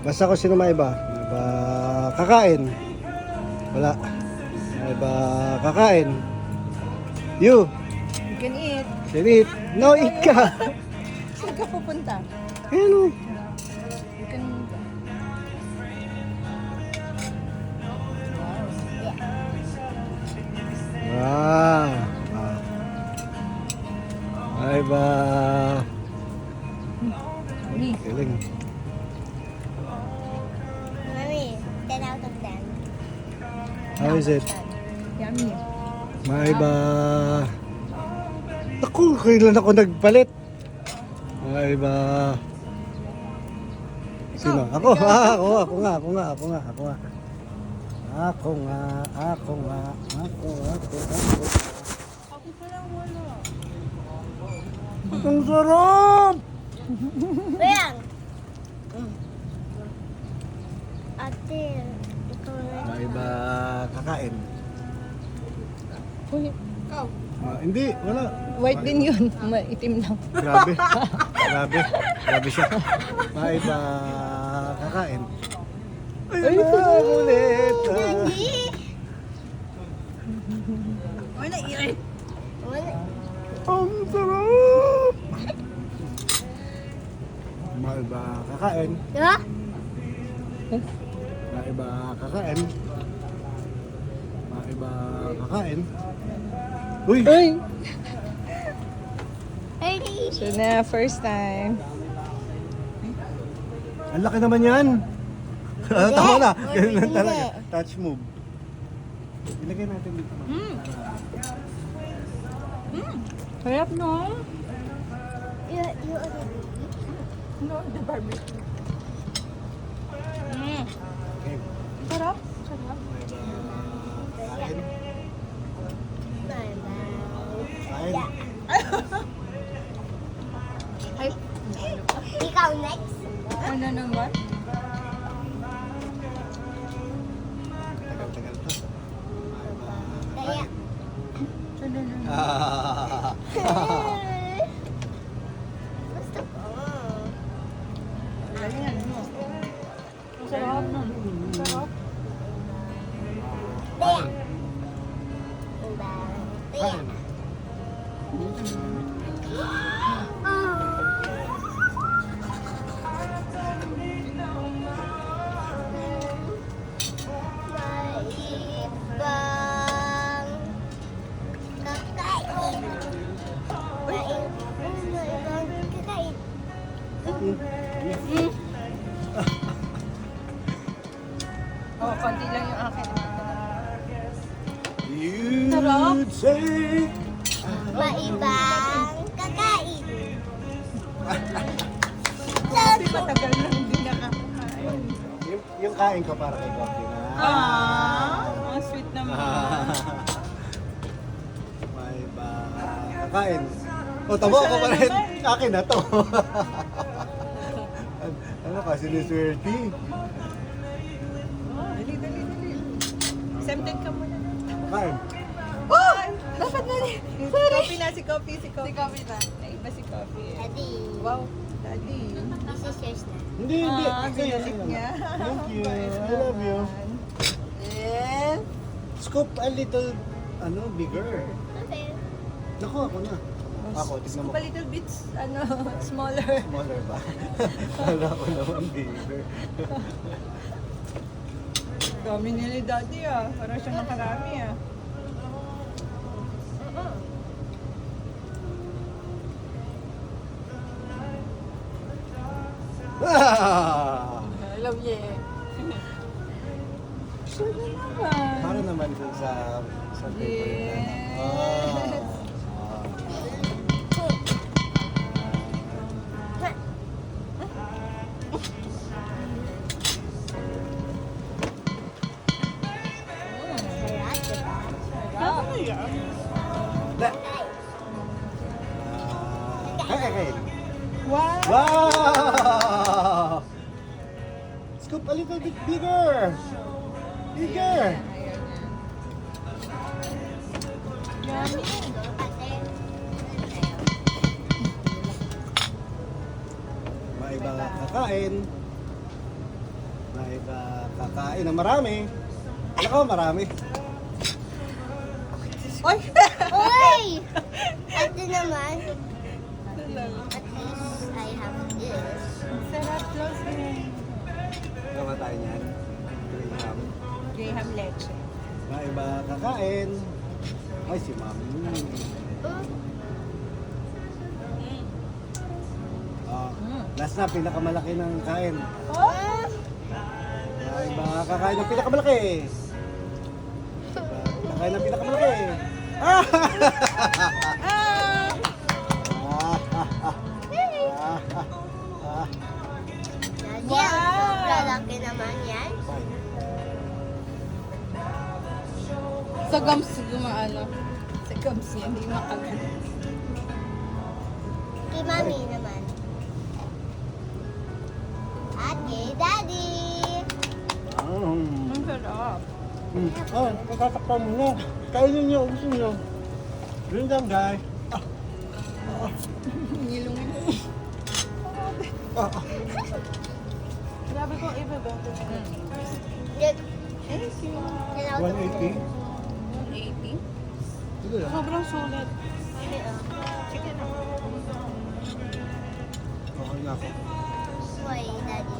Basta kung sino maiba. Maiba kakain. Wala. Maiba kakain. You. You can eat. Can eat. No, eat ka. Saan ka pupunta? Ayan o. You can... Wow. Maiba. Uli. Galing. Mommy, 10 out of 10. How is it? Yummy. Maiba. Ako, kailan ako nagpalit? Maiba. Sino? Ako nga. Ako nga. Ako palang wala. Ang sarap! Bayang! Ate, ikaw na. Maiba kakain. Uy, ikaw. Hindi, wala. White din yun. Maitim lang. Grabe. Grabe siya. Maiba kakain. Ayun na ulit. Hindi! Wala, irit. Wala. Ang sarap! Maiba kakain. Diba? Maiba kakain. Maiba kakain. Uy! Uy! Ay, So na, first time. Ang laki naman yan! Tama na! Ganun lang Hindi. talaga. Touch move. Ilagay natin dito. Harap no? you already. No, the barbecue. Okay. Sarap. Sarap. Kain. Bye-bye. Kain. Ay, Ikaw next. ano naman? Tagal-tagal to. Kaya. Ano naman? Gusto ko. Galingan mo. Ang sarap nun. Sarap. Kaya. Kaya. Maibang kakain. Maibang kakain. Oh, konti lang yung akin. You Sarap. say Maibang kakain. Kasi matagal na hindi nakakain. yung kain ko para kay Coffee na. Ang sweet naman. May ba kakain? O, tabo ako pa rin. Akin na to. Ano ka, siniswerte? Dali. Tempted ka muna. Kain. Oh! Dapat na rin. Sorry. Si Coffee na. Ay, iba si Coffee. Daddy, Wow. Daddy. this is yours na. Hindi. Binalik niya. Thank you. I love you. Yes. Scoop a little, bigger. Okay. Naku, ako na. Ako, tignan mo. A little bit, smaller. Smaller ba? Kala ko naman bigger. Dami nila Daddy Parang siyang nakarami I love you. Sure naman. Para naman dun sa paper na. Yes. Okay. Wow. Wow! Scoop a little bit bigger. Bigger. Yummy. May iba kakain. Dahil kakain ng marami. Alam ko, marami. Oy! Uy! Ito naman. At least I have this. Sarap, close mo. Gawa tayo niyan. Graham. Graham leche. Na iba kakain. Ay, si Mami. Oh, last na, pinakamalaki ng kain. Oh! Na iba kakain ng pinakamalaki. Kakain ng pinakamalaki. Ah! Daddy, Wow! sobrang laki naman yan. Sa gums, gumaano. Sa gums niya, hindi makagat. Kay Mami naman. At kay Daddy. Ang sarap. Oh, nagtatakpan mo na. Kainin niyo, gusto niyo. Bring them, guys. Nilungin mo. Grabe kong ibebenta na yun. Thank you. 180? 180? Sige lang. Sobrang sulit. Sige na. Okay na ako. Why, Daddy?